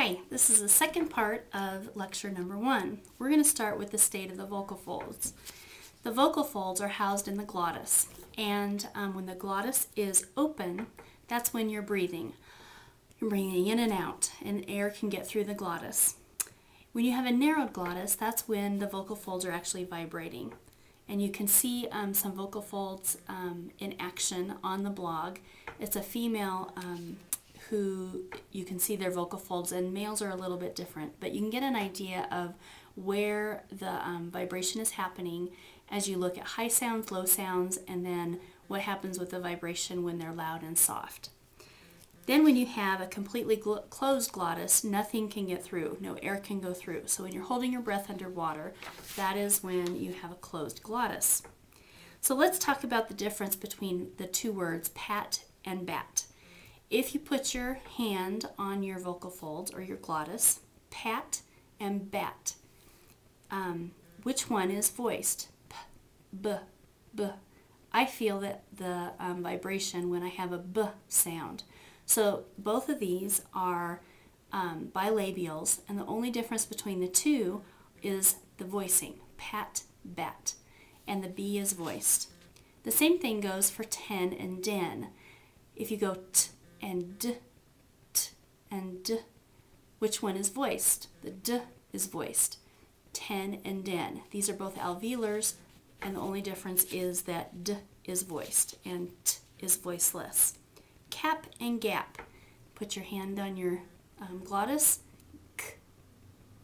Hi, this is the second part of lecture number 1. We're going to start with the state of the vocal folds. The vocal folds are housed in the glottis, and when the glottis is open, that's when you're breathing. You're breathing in and out, and air can get through the glottis. When you have a narrowed glottis, that's when the vocal folds are actually vibrating. And you can see some vocal folds in action on the blog. It's a female who you can see their vocal folds, and males are a little bit different, but you can get an idea of where the vibration is happening as you look at high sounds, low sounds, and then what happens with the vibration when they're loud and soft. Then when you have a completely closed glottis, nothing can get through, no air can go through. So when you're holding your breath underwater, that is when you have a closed glottis. So let's talk about the difference between the two words pat and bat. If you put your hand on your vocal folds or your glottis, pat and bat, which one is voiced? P, b, b. I feel that the vibration when I have a b sound. So both of these are bilabials, and the only difference between the two is the voicing, pat, bat, and the b is voiced. The same thing goes for ten and den. If you go t and d, t and d, which one is voiced? The d is voiced. Ten and den. These are both alveolars, and the only difference is that d is voiced and t is voiceless. Cap and gap. Put your hand on your glottis. K,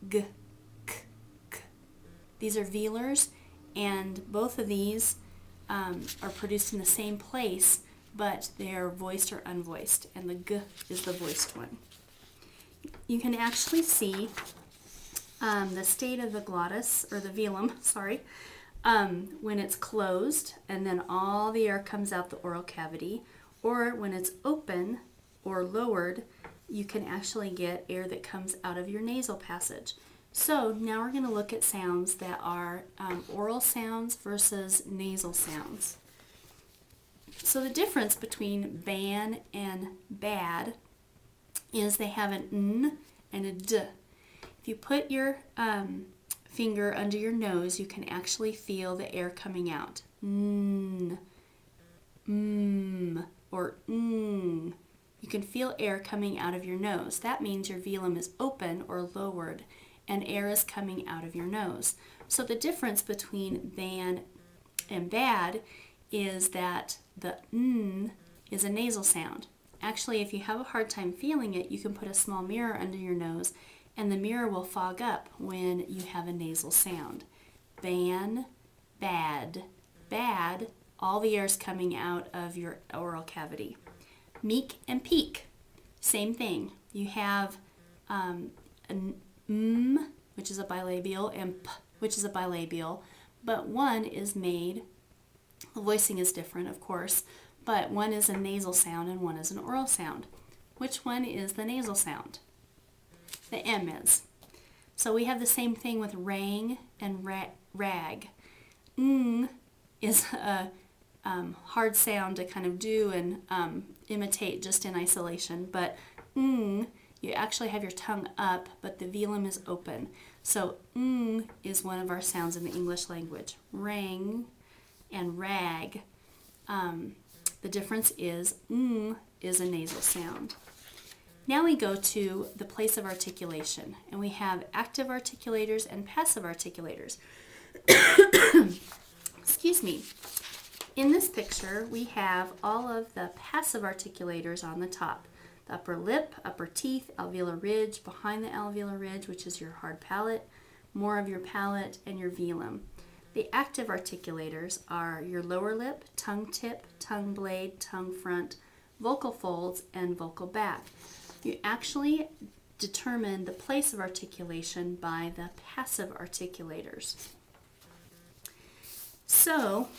g, k, k. These are velars, and both of these are produced in the same place, but they are voiced or unvoiced, and the g is the voiced one. You can actually see the state of the glottis, or the velum, sorry, when it's closed, and then all the air comes out the oral cavity, or when it's open or lowered, you can actually get air that comes out of your nasal passage. So now we're going to look at sounds that are oral sounds versus nasal sounds. So the difference between ban and bad is they have an n and a d. If you put your finger under your nose, you can actually feel the air coming out. N, m, or n. You can feel air coming out of your nose. That means your velum is open or lowered, and air is coming out of your nose. So the difference between ban and bad is that the n is a nasal sound. Actually, if you have a hard time feeling it, you can put a small mirror under your nose, and the mirror will fog up when you have a nasal sound. Ban, bad, bad, all the air is coming out of your oral cavity. Meek and peak, same thing. You have an m, which is a bilabial, and p, which is a bilabial, but one is made, the voicing is different, of course, but one is a nasal sound and one is an oral sound. Which one is the nasal sound? The M is. So we have the same thing with rang and rag. Ng is a hard sound to kind of do and imitate just in isolation, but ng, you actually have your tongue up, but the velum is open. So ng is one of our sounds in the English language. Rang and rag. The difference is ng is a nasal sound. Now we go to the place of articulation, and we have active articulators and passive articulators. Excuse me. In this picture, we have all of the passive articulators on the top. The upper lip, upper teeth, alveolar ridge, behind the alveolar ridge, which is your hard palate, more of your palate, and your velum. The active articulators are your lower lip, tongue tip, tongue blade, tongue front, vocal folds, and vocal back. You actually determine the place of articulation by the passive articulators. So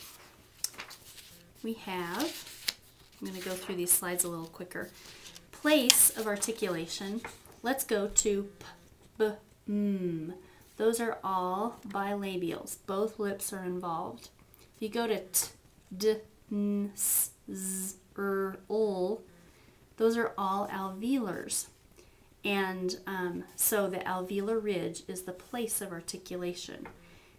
we have, I'm going to go through these slides a little quicker. Place of articulation, let's go to p, b, m. Those are all bilabials. Both lips are involved. If you go to t, d, n, s, z, r, l, those are all alveolars. And so the alveolar ridge is the place of articulation.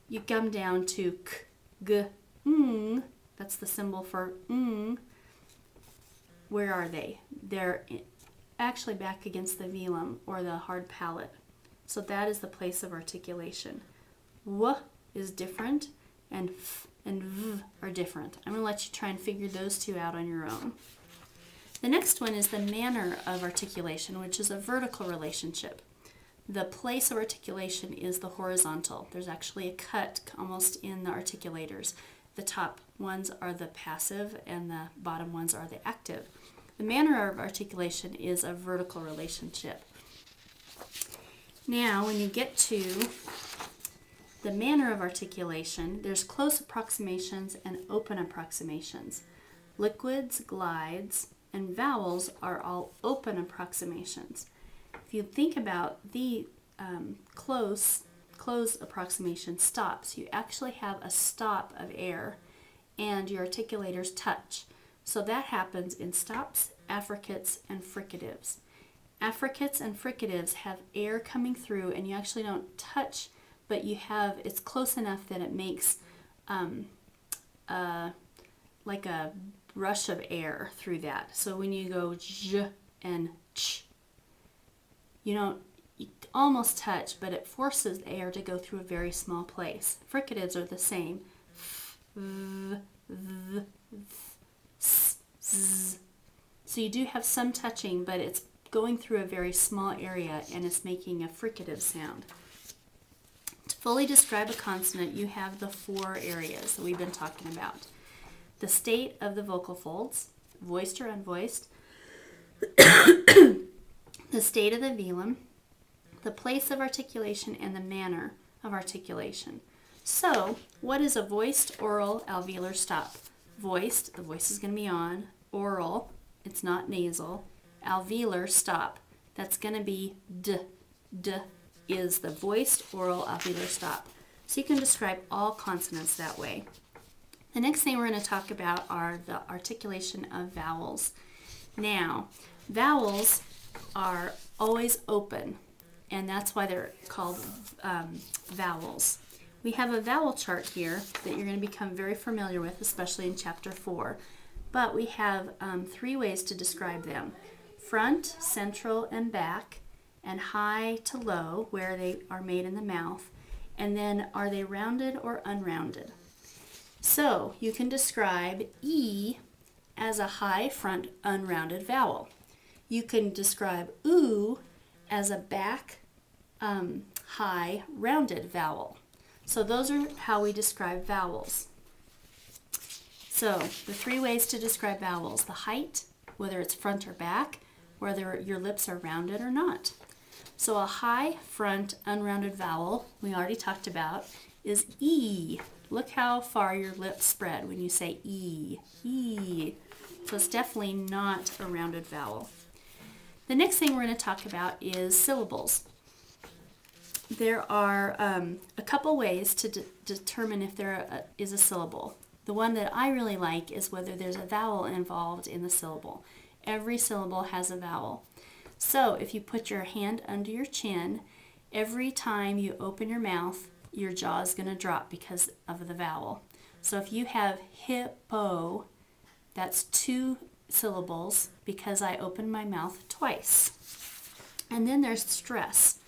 You come down to k, g, ng. That's the symbol for ng. Where are they? They're actually back against the velum or the hard palate. So that is the place of articulation. W is different, and f and v are different. I'm going to let you try and figure those two out on your own. The next one is the manner of articulation, which is a vertical relationship. The place of articulation is the horizontal. There's actually a cut almost in the articulators. The top ones are the passive and the bottom ones are the active. The manner of articulation is a vertical relationship. Now, when you get to the manner of articulation, there's close approximations and open approximations. Liquids, glides, and vowels are all open approximations. If you think about the close approximation stops, you actually have a stop of air and your articulators touch. So that happens in stops, affricates, and fricatives. Affricates and fricatives have air coming through and you actually don't touch, but it's close enough that it makes like a rush of air through that. So when you go j and ch, you almost touch, but it forces the air to go through a very small place. Fricatives are the same. F, v, v, s, z. So you do have some touching, but it's going through a very small area and it's making a fricative sound. To fully describe a consonant, you have the 4 areas that we've been talking about. The state of the vocal folds, voiced or unvoiced, the state of the velum, the place of articulation, and the manner of articulation. So, what is a voiced oral alveolar stop? Voiced, the voice is going to be on. Oral, it's not nasal. Alveolar stop, that's going to be d. D is the voiced oral alveolar stop. So you can describe all consonants that way. The next thing we're going to talk about are the articulation of vowels. Now, vowels are always open, and that's why they're called vowels. We have a vowel chart here that you're going to become very familiar with, especially in Chapter 4. But we have 3 ways to describe them. Front, central, and back, and high to low, where they are made in the mouth. And then, are they rounded or unrounded? So, you can describe E as a high front unrounded vowel. You can describe oo as a back high rounded vowel. So those are how we describe vowels. So the 3 ways to describe vowels: the height, whether it's front or back, whether your lips are rounded or not. So a high front unrounded vowel, we already talked about, is E. Look how far your lips spread when you say E. E. So it's definitely not a rounded vowel. The next thing we're going to talk about is syllables. There are a couple ways to determine if there is a syllable. The one that I really like is whether there's a vowel involved in the syllable. Every syllable has a vowel. So if you put your hand under your chin, every time you open your mouth, your jaw is going to drop because of the vowel. So if you have hippo, that's 2 syllables because I open my mouth twice. And then there's stress.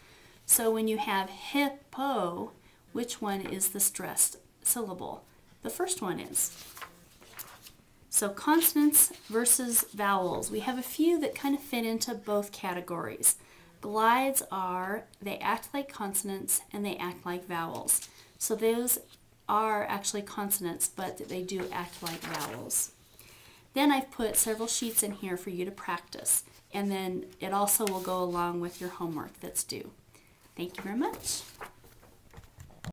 So when you have hippo, which one is the stressed syllable? The first one is. So consonants versus vowels. We have a few that kind of fit into both categories. Glides they act like consonants and they act like vowels. So those are actually consonants, but they do act like vowels. Then I've put several sheets in here for you to practice, and then it also will go along with your homework that's due. Thank you very much.